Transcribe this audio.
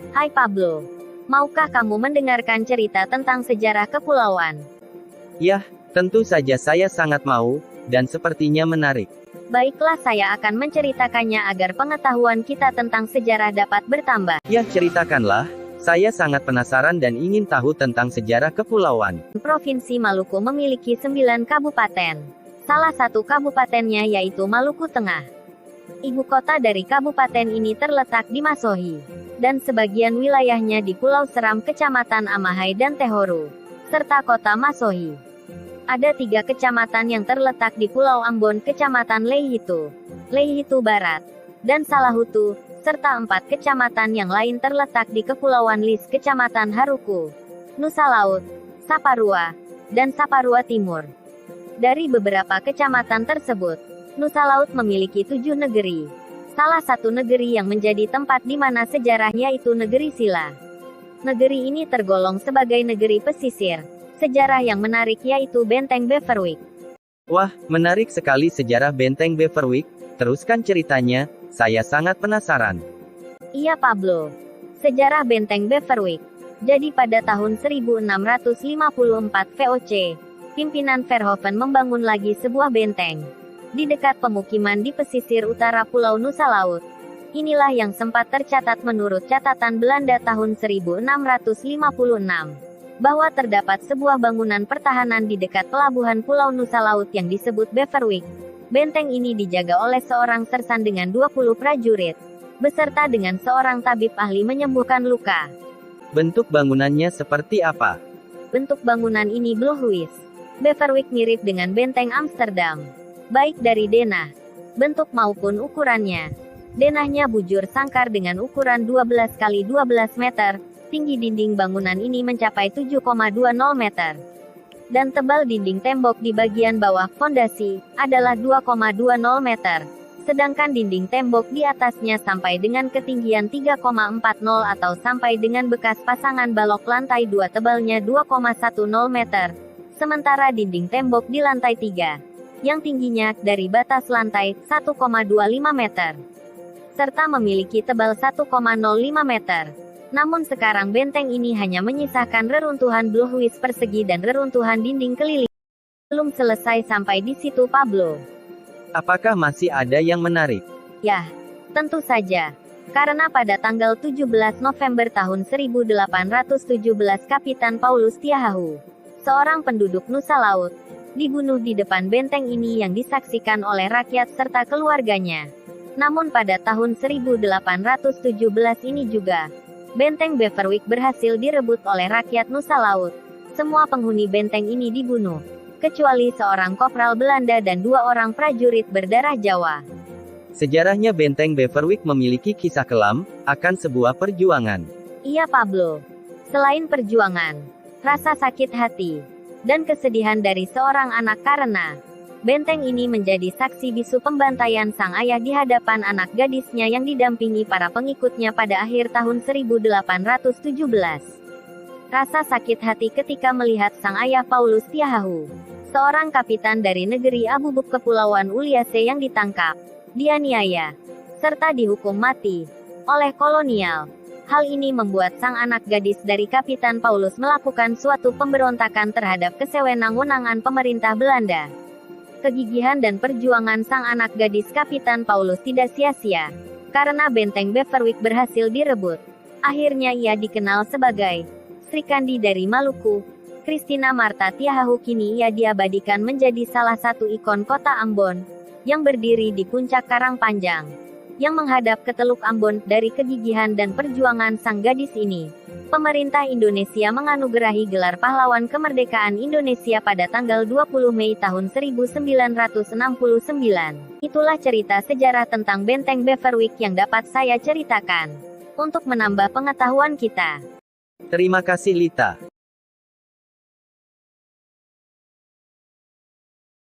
Hai Pablo. Maukah kamu mendengarkan cerita tentang sejarah kepulauan? Yah, tentu saja saya sangat mau, dan sepertinya menarik. Baiklah, saya akan menceritakannya agar pengetahuan kita tentang sejarah dapat bertambah. Yah, ceritakanlah. Saya sangat penasaran dan ingin tahu tentang sejarah kepulauan. Provinsi Maluku memiliki 9 kabupaten. Salah satu kabupatennya yaitu Maluku Tengah. Ibu kota dari kabupaten ini terletak di Masohi. Dan sebagian wilayahnya di Pulau Seram, Kecamatan Amahai dan Tehoru, serta kota Masohi. Ada 3 kecamatan yang terletak di Pulau Ambon, Kecamatan Leihitu, Leihitu Barat, dan Salahutu, serta 4 kecamatan yang lain terletak di Kepulauan Lis, Kecamatan Haruku, Nusa Laut, Saparua, dan Saparua Timur. Dari beberapa kecamatan tersebut, Nusa Laut memiliki 7 negeri. Salah satu negeri yang menjadi tempat di mana sejarah yaitu Negeri Sila. Negeri ini tergolong sebagai negeri pesisir. Sejarah yang menarik yaitu Benteng Beverwyck. Wah, menarik sekali sejarah Benteng Beverwyck. Teruskan ceritanya, saya sangat penasaran. Iya Pablo. Sejarah Benteng Beverwyck. Jadi pada tahun 1654 VOC, pimpinan Verhoeven membangun lagi sebuah benteng di dekat pemukiman di pesisir utara Pulau Nusa Laut. Inilah yang sempat tercatat menurut catatan Belanda tahun 1656, bahwa terdapat sebuah bangunan pertahanan di dekat pelabuhan Pulau Nusa Laut yang disebut Beverwyck. Benteng ini dijaga oleh seorang sersan dengan 20 prajurit, beserta dengan seorang tabib ahli menyembuhkan luka. Bentuk bangunannya seperti apa? Bentuk bangunan ini Blauhuis. Beverwyck mirip dengan benteng Amsterdam, baik dari denah, bentuk maupun ukurannya. Denahnya bujur sangkar dengan ukuran 12 kali 12 meter, tinggi dinding bangunan ini mencapai 7,20 meter. Dan tebal dinding tembok di bagian bawah fondasi adalah 2,20 meter. Sedangkan dinding tembok di atasnya sampai dengan ketinggian 3,40 atau sampai dengan bekas pasangan balok lantai 2 tebalnya 2,10 meter. Sementara dinding tembok di lantai 3 yang tingginya dari batas lantai 1,25 meter, serta memiliki tebal 1,05 meter. Namun sekarang benteng ini hanya menyisakan reruntuhan Blauhuis persegi dan reruntuhan dinding keliling. Belum selesai sampai di situ Pablo. Apakah masih ada yang menarik? Yah, tentu saja. Karena pada tanggal 17 November tahun 1817 Kapitan Paulus Tiahahu, seorang penduduk Nusa Laut, dibunuh di depan benteng ini yang disaksikan oleh rakyat serta keluarganya. Namun pada tahun 1817 ini juga, benteng Beverwyck berhasil direbut oleh rakyat Nusa Laut. Semua penghuni benteng ini dibunuh, kecuali seorang kopral Belanda dan 2 orang prajurit berdarah Jawa. Sejarahnya Benteng Beverwyck memiliki kisah kelam, akan sebuah perjuangan. Iya Pablo. Selain perjuangan, rasa sakit hati, dan kesedihan dari seorang anak karena benteng ini menjadi saksi bisu pembantaian sang ayah di hadapan anak gadisnya yang didampingi para pengikutnya pada akhir tahun 1817. Rasa sakit hati ketika melihat sang ayah Paulus Tiahahu, seorang kapitan dari negeri Abubuk Kepulauan Uliase yang ditangkap, dianiaya, serta dihukum mati oleh kolonial. Hal ini membuat sang anak gadis dari Kapitan Paulus melakukan suatu pemberontakan terhadap kesewenang-wenangan pemerintah Belanda. Kegigihan dan perjuangan sang anak gadis Kapitan Paulus tidak sia-sia, karena benteng Beverwyck berhasil direbut. Akhirnya ia dikenal sebagai Sri Kandi dari Maluku. Christina Marta Tiahahu kini ia diabadikan menjadi salah satu ikon kota Ambon, yang berdiri di puncak Karang Panjang, yang menghadap ke Teluk Ambon. Dari kegigihan dan perjuangan sang gadis ini, pemerintah Indonesia menganugerahi gelar pahlawan kemerdekaan Indonesia pada tanggal 20 Mei tahun 1969. Itulah cerita sejarah tentang Benteng Beverwyck yang dapat saya ceritakan, untuk menambah pengetahuan kita. Terima kasih Lita.